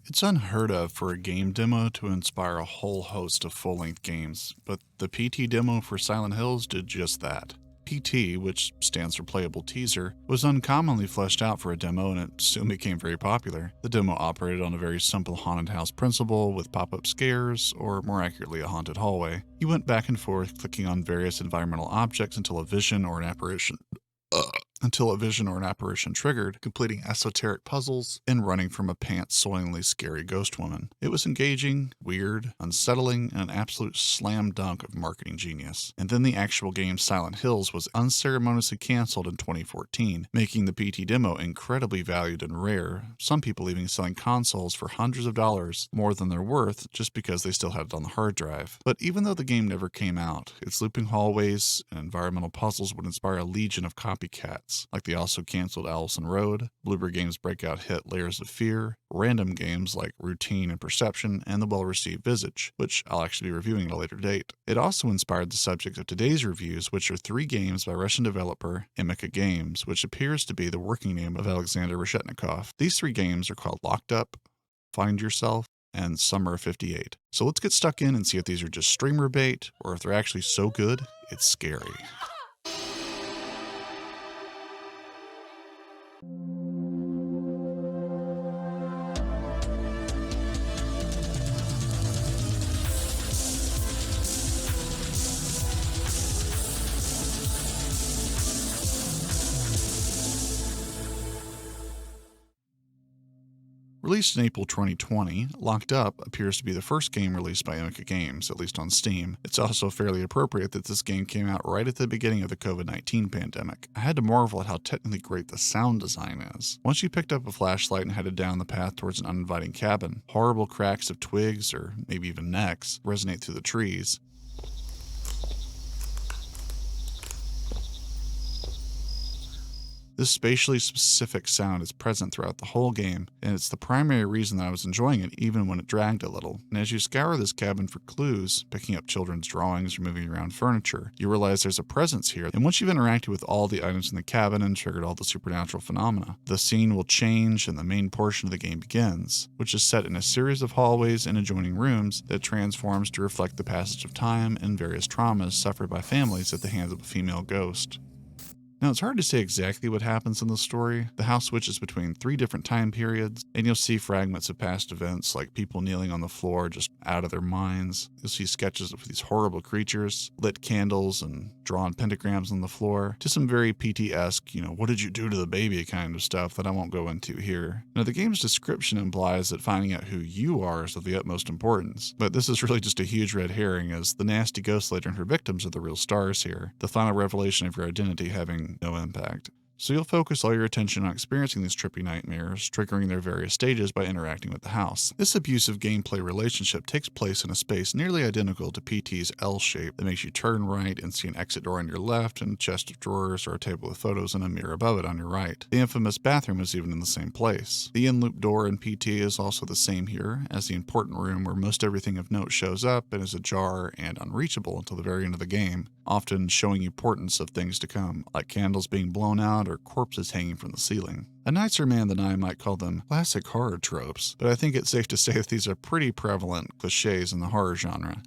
It's unheard of for a game demo to inspire a whole host of full-length games, but the PT demo for Silent Hills did just that. PT, which stands for Playable Teaser, was uncommonly fleshed out for a demo and it soon became very popular. The demo operated on a very simple haunted house principle with pop-up scares, or more accurately a haunted hallway. You went back and forth clicking on various environmental objects until a vision or an apparition triggered, completing esoteric puzzles, and running from a pants-soilingly scary ghost woman. It was engaging, weird, unsettling, and an absolute slam dunk of marketing genius. And then the actual game Silent Hills was unceremoniously canceled in 2014, making the PT demo incredibly valued and rare, some people even selling consoles for hundreds of dollars more than they're worth just because they still had it on the hard drive. But even though the game never came out, its looping hallways and environmental puzzles would inspire a legion of copycats, like the also canceled Allison Road, Bloober Games' breakout hit Layers of Fear, random games like Routine and Perception, and the well-received Visage, which I'll actually be reviewing at a later date. It also inspired the subject of today's reviews, which are 3 games by Russian developer Emika Games, which appears to be the working name of Alexander Reshetnikov. These 3 games are called Locked Up, Find Yourself, and Summer 58. So let's get stuck in and see if these are just streamer bait, or if they're actually so good, it's scary. Released in April 2020, Locked Up appears to be the first game released by Emika Games, at least on Steam. It's also fairly appropriate that this game came out right at the beginning of the COVID-19 pandemic. I had to marvel at how technically great the sound design is. Once you picked up a flashlight and headed down the path towards an uninviting cabin, horrible cracks of twigs, or maybe even necks, resonate through the trees. This spatially specific sound is present throughout the whole game, and it's the primary reason that I was enjoying it even when it dragged a little. And as you scour this cabin for clues, picking up children's drawings or moving around furniture, you realize there's a presence here, and once you've interacted with all the items in the cabin and triggered all the supernatural phenomena, the scene will change and the main portion of the game begins, which is set in a series of hallways and adjoining rooms that transforms to reflect the passage of time and various traumas suffered by families at the hands of a female ghost. Now, it's hard to say exactly what happens in the story. The house switches between 3 different time periods, and you'll see fragments of past events like people kneeling on the floor just out of their minds. You'll see sketches of these horrible creatures, lit candles, and drawn pentagrams on the floor, to some very PT-esque, what did you do to the baby kind of stuff that I won't go into here. Now, the game's description implies that finding out who you are is of the utmost importance, but this is really just a huge red herring, as the nasty ghost lady and her victims are the real stars here, the final revelation of your identity having no impact. So you'll focus all your attention on experiencing these trippy nightmares, triggering their various stages by interacting with the house. This abusive gameplay relationship takes place in a space nearly identical to PT's L shape that makes you turn right and see an exit door on your left and a chest of drawers or a table with photos and a mirror above it on your right. The infamous bathroom is even in the same place. The in-loop door in PT is also the same here, as the important room where most everything of note shows up and is ajar and unreachable until the very end of the game, often showing you portents of things to come, like candles being blown out or corpses hanging from the ceiling. A nicer man than I might call them classic horror tropes, but I think it's safe to say that these are pretty prevalent cliches in the horror genre.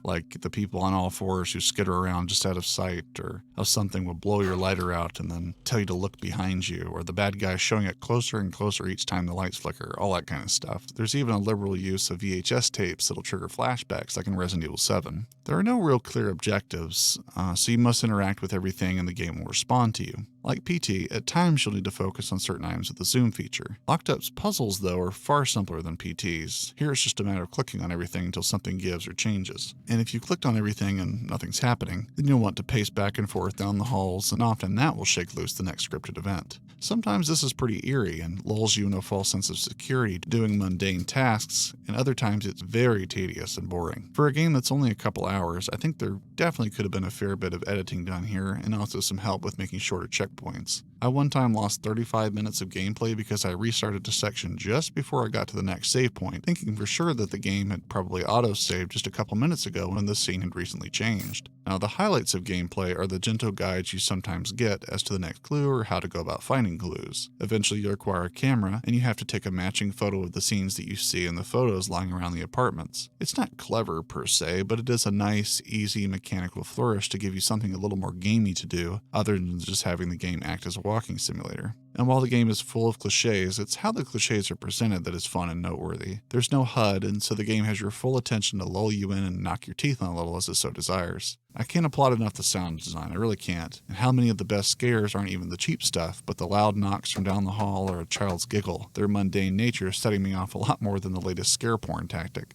Like the people on all fours who skitter around just out of sight, or how something will blow your lighter out and then tell you to look behind you, or the bad guy showing it closer and closer each time the lights flicker, all that kind of stuff. There's even a liberal use of VHS tapes that'll trigger flashbacks like in Resident Evil 7. There are no real clear objectives, so you must interact with everything and the game will respond to you. Like PT, at times you'll need to focus on certain items with the zoom feature. Locked Up's puzzles, though, are far simpler than PT's. Here it's just a matter of clicking on everything until something gives or changes. And if you clicked on everything and nothing's happening, then you'll want to pace back and forth down the halls, and often that will shake loose the next scripted event. Sometimes this is pretty eerie and lulls you in a false sense of security doing mundane tasks, and other times it's very tedious and boring. For a game that's only a couple hours, I think there definitely could have been a fair bit of editing done here, and also some help with making shorter checkpoints. I one time lost 35 minutes of gameplay because I restarted a section just before I got to the next save point, thinking for sure that the game had probably auto-saved just a couple minutes ago when this scene had recently changed. Now, the highlights of gameplay are the gentle guides you sometimes get as to the next clue or how to go about finding clues. Eventually, you'll acquire a camera, and you have to take a matching photo of the scenes that you see in the photos lying around the apartments. It's not clever per se, but it is a nice, easy mechanical flourish to give you something a little more gamey to do, other than just having the game act as a walking simulator. And while the game is full of cliches, it's how the cliches are presented that is fun and noteworthy. There's no HUD, and so the game has your full attention to lull you in and knock your teeth on a little as it so desires. I can't applaud enough the sound design, I really can't. And how many of the best scares aren't even the cheap stuff, but the loud knocks from down the hall or a child's giggle, their mundane nature setting me off a lot more than the latest scare porn tactic.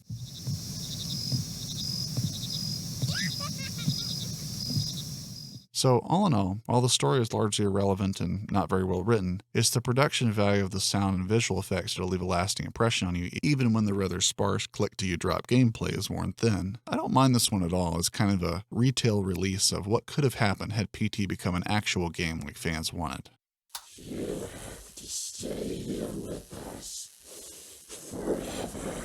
So, all in all, while the story is largely irrelevant and not very well written, it's the production value of the sound and visual effects that'll leave a lasting impression on you, even when the rather sparse click-to-you-drop gameplay is worn thin. I don't mind this one at all. It's kind of a retail release of what could have happened had PT become an actual game like fans wanted. You have to stay here with us forever.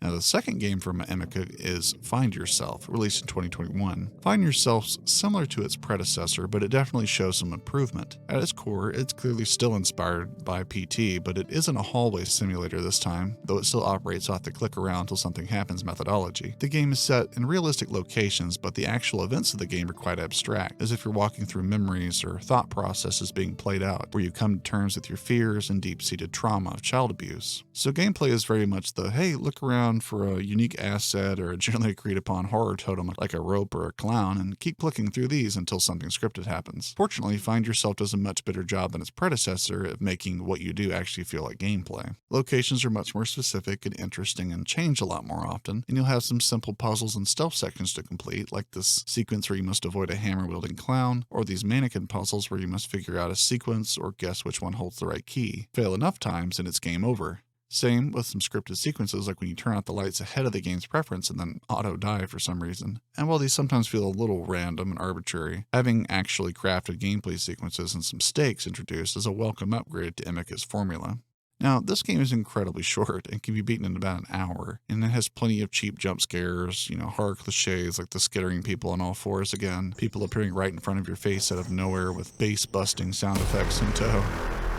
Now, the second game from Emika is Find Yourself, released in 2021. Find Yourself's similar to its predecessor, but it definitely shows some improvement. At its core, it's clearly still inspired by PT, but it isn't a hallway simulator this time, though it still operates off the click around till something happens methodology. The game is set in realistic locations, but the actual events of the game are quite abstract, as if you're walking through memories or thought processes being played out, where you come to terms with your fears and deep-seated trauma of child abuse. So gameplay is very much the, hey, look around for a unique asset or a generally agreed upon horror totem like a rope or a clown and keep clicking through these until something scripted happens. Fortunately, Find Yourself does a much better job than its predecessor of making what you do actually feel like gameplay. Locations are much more specific and interesting and change a lot more often, and you'll have some simple puzzles and stealth sections to complete, like this sequence where you must avoid a hammer-wielding clown, or these mannequin puzzles where you must figure out a sequence or guess which one holds the right key. Fail enough times and it's game over. Same with some scripted sequences like when you turn out the lights ahead of the game's preference and then auto-die for some reason. And while these sometimes feel a little random and arbitrary, having actually crafted gameplay sequences and some stakes introduced is a welcome upgrade to Emika's formula. Now, this game is incredibly short and can be beaten in about an hour, and it has plenty of cheap jump scares, horror cliches like the skittering people on all fours again, people appearing right in front of your face out of nowhere with bass-busting sound effects in tow,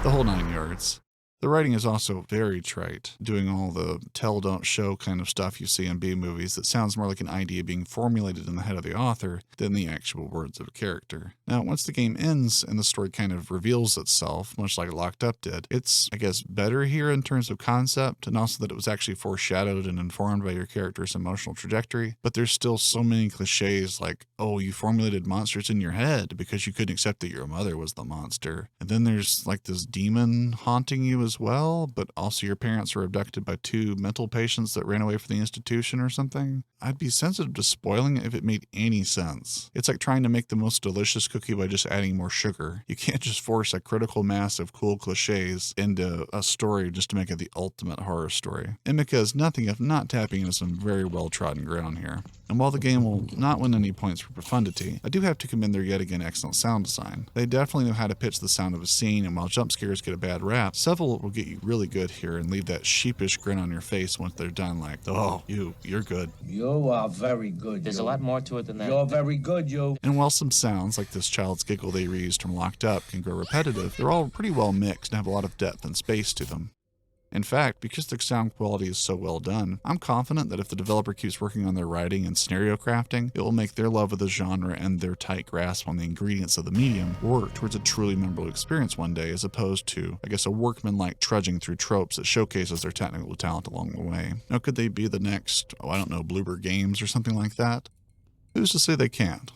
the whole 9 yards. The writing is also very trite, doing all the tell don't show kind of stuff you see in B-movies that sounds more like an idea being formulated in the head of the author than the actual words of a character. Now, once the game ends and the story kind of reveals itself, much like Locked Up did, it's, I guess, better here in terms of concept and also that it was actually foreshadowed and informed by your character's emotional trajectory, but there's still so many cliches like, oh, you formulated monsters in your head because you couldn't accept that your mother was the monster. And then there's like this demon haunting you as well, but also your parents were abducted by 2 mental patients that ran away from the institution or something. I'd be sensitive to spoiling it if it made any sense. It's like trying to make the most delicious cookie by just adding more sugar. You can't just force a critical mass of cool cliches into a story just to make it the ultimate horror story. Emika is nothing if not tapping into some very well-trodden ground here. And while the game will not win any points for profundity, I do have to commend their yet again excellent sound design. They definitely know how to pitch the sound of a scene, and while jump scares get a bad rap, several will get you really good here and leave that sheepish grin on your face once they're done like, oh, you're good. You are very good. There's a lot more to it than that. You're very good, you. And while some sounds, like this child's giggle they reused from Locked Up, can grow repetitive, they're all pretty well mixed and have a lot of depth and space to them. In fact, because the sound quality is so well done, I'm confident that if the developer keeps working on their writing and scenario crafting, it will make their love of the genre and their tight grasp on the ingredients of the medium work towards a truly memorable experience one day, as opposed to, I guess, a workman-like trudging through tropes that showcases their technical talent along the way. Now, could they be the next, Bloober Games or something like that? Who's to say they can't?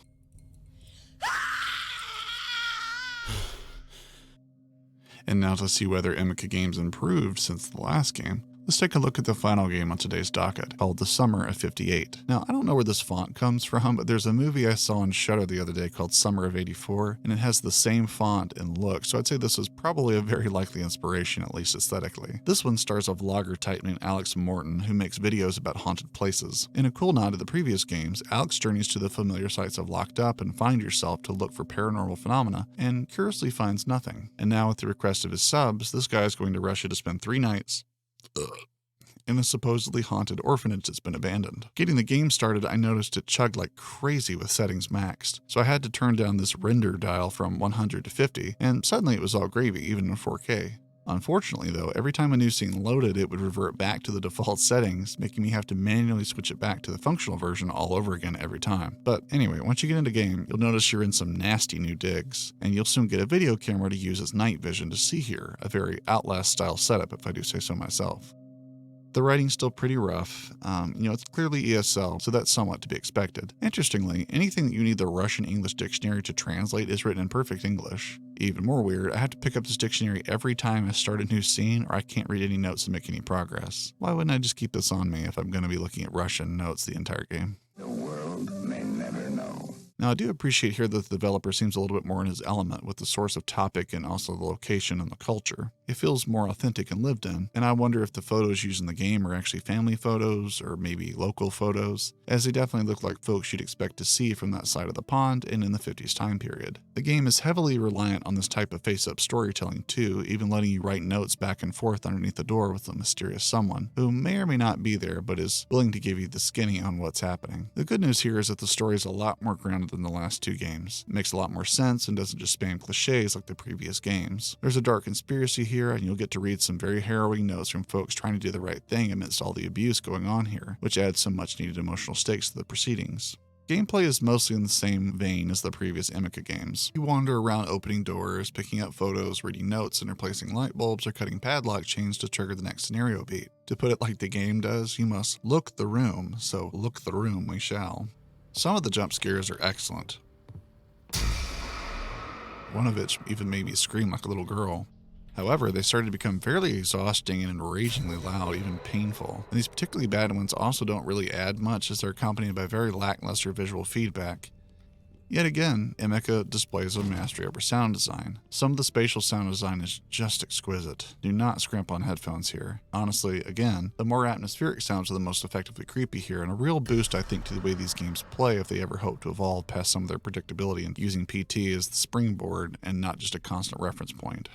And now to see whether Emika Games improved since the last game, let's take a look at the final game on today's docket, called The Summer of '58. Now, I don't know where this font comes from, but there's a movie I saw on Shudder the other day called Summer of '84, and it has the same font and look, so I'd say this was probably a very likely inspiration, at least aesthetically. This one stars a vlogger type named Alex Morton, who makes videos about haunted places. In a cool nod to the previous games, Alex journeys to the familiar sites of Locked Up and Find Yourself to look for paranormal phenomena, and curiously finds nothing. And now with the request of his subs, this guy is going to rush you to spend 3 nights in a supposedly haunted orphanage that's been abandoned. Getting the game started, I noticed it chugged like crazy with settings maxed, so I had to turn down this render dial from 100 to 50, and suddenly it was all gravy, even in 4K. Unfortunately though, every time a new scene loaded, it would revert back to the default settings, making me have to manually switch it back to the functional version all over again every time. But anyway, once you get into game, you'll notice you're in some nasty new digs, and you'll soon get a video camera to use as night vision to see here, a very Outlast style setup if I do say so myself. The writing's still pretty rough. It's clearly ESL, so that's somewhat to be expected. Interestingly, anything that you need the Russian English dictionary to translate is written in perfect English. Even more weird, I have to pick up this dictionary every time I start a new scene or I can't read any notes and make any progress. Why wouldn't I just keep this on me if I'm going to be looking at Russian notes the entire game? The world may never know. Now, I do appreciate here that the developer seems a little bit more in his element with the source of topic and also the location and the culture. It feels more authentic and lived in, and I wonder if the photos used in the game are actually family photos or maybe local photos, as they definitely look like folks you'd expect to see from that side of the pond and in the 50s time period. The game is heavily reliant on this type of face-up storytelling too, even letting you write notes back and forth underneath the door with a mysterious someone, who may or may not be there but is willing to give you the skinny on what's happening. The good news here is that the story is a lot more grounded than the last two games. It makes a lot more sense and doesn't just spam cliches like the previous games. There's a dark conspiracy here, and you'll get to read some very harrowing notes from folks trying to do the right thing amidst all the abuse going on here, which adds some much needed emotional stakes to the proceedings. Gameplay is mostly in the same vein as the previous Emika games. You wander around opening doors, picking up photos, reading notes, and replacing light bulbs or cutting padlock chains to trigger the next scenario beat. To put it like the game does, you must look the room, so look the room we shall. Some of the jump scares are excellent. One of which even made me scream like a little girl. However, they started to become fairly exhausting and enragingly loud, even painful. And these particularly bad ones also don't really add much as they're accompanied by very lackluster visual feedback. Yet again, Emika displays a mastery over sound design. Some of the spatial sound design is just exquisite. Do not scrimp on headphones here. Honestly, again, the more atmospheric sounds are the most effectively creepy here, and a real boost I think to the way these games play if they ever hope to evolve past some of their predictability and using PT as the springboard and not just a constant reference point.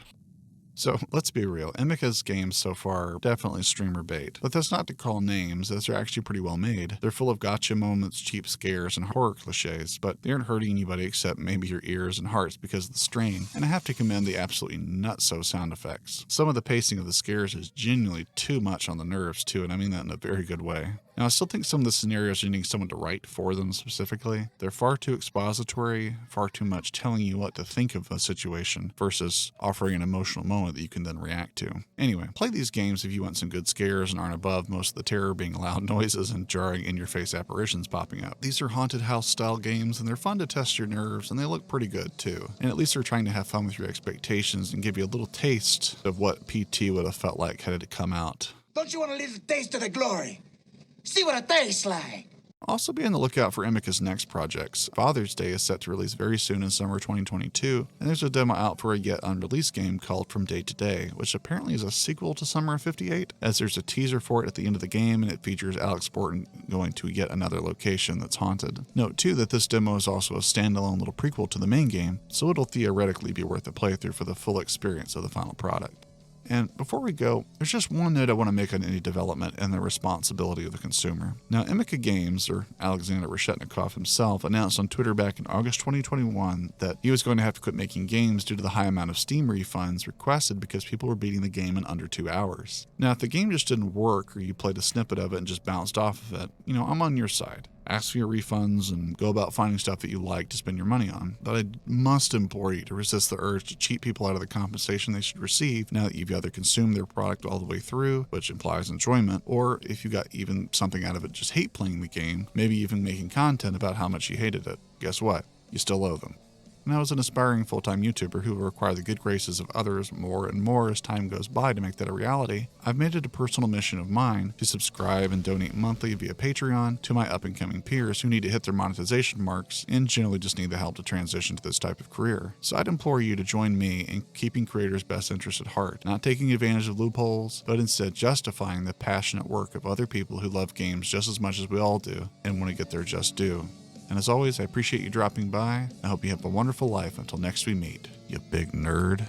So let's be real, Emika's games so far are definitely streamer bait, but that's not to call names, as they're actually pretty well made. They're full of gotcha moments, cheap scares, and horror cliches, but they aren't hurting anybody except maybe your ears and hearts because of the strain, and I have to commend the absolutely nutso sound effects. Some of the pacing of the scares is genuinely too much on the nerves too, and I mean that in a very good way. Now, I still think some of the scenarios are needing someone to write for them specifically. They're far too expository, far too much telling you what to think of a situation versus offering an emotional moment that you can then react to. Anyway, play these games if you want some good scares and aren't above most of the terror being loud noises and jarring in-your-face apparitions popping up. These are haunted house style games and they're fun to test your nerves and they look pretty good too. And at least they're trying to have fun with your expectations and give you a little taste of what PT would have felt like had it come out. Don't you want a little taste of the glory? See what it tastes like. Also be on the lookout for Emika's next projects. Father's Day is set to release very soon in summer 2022, and there's a demo out for a yet unreleased game called From Day to Day, which apparently is a sequel to Summer of 58, as there's a teaser for it at the end of the game and it features Alex Borton going to yet another location that's haunted. Note too that this demo is also a standalone little prequel to the main game, so it'll theoretically be worth a playthrough for the full experience of the final product. And before we go, there's just one note I want to make on indie development and the responsibility of the consumer. Now, Emika Games, or Alexander Reshetnikov himself, announced on Twitter back in August 2021 that he was going to have to quit making games due to the high amount of Steam refunds requested because people were beating the game in under 2 hours. Now, if the game just didn't work or you played a snippet of it and just bounced off of it, I'm on your side. Ask for your refunds and go about finding stuff that you like to spend your money on. But I must implore you to resist the urge to cheat people out of the compensation they should receive now that you've either consumed their product all the way through, which implies enjoyment, or if you got even something out of it, just hate playing the game, maybe even making content about how much you hated it. Guess what? You still owe them. Now, as an aspiring full-time YouTuber who will require the good graces of others more and more as time goes by to make that a reality, I've made it a personal mission of mine to subscribe and donate monthly via Patreon to my up-and-coming peers who need to hit their monetization marks and generally just need the help to transition to this type of career. So I'd implore you to join me in keeping creators' best interests at heart, not taking advantage of loopholes, but instead justifying the passionate work of other people who love games just as much as we all do and want to get their just due. And as always, I appreciate you dropping by. I hope you have a wonderful life until next we meet, you big nerd.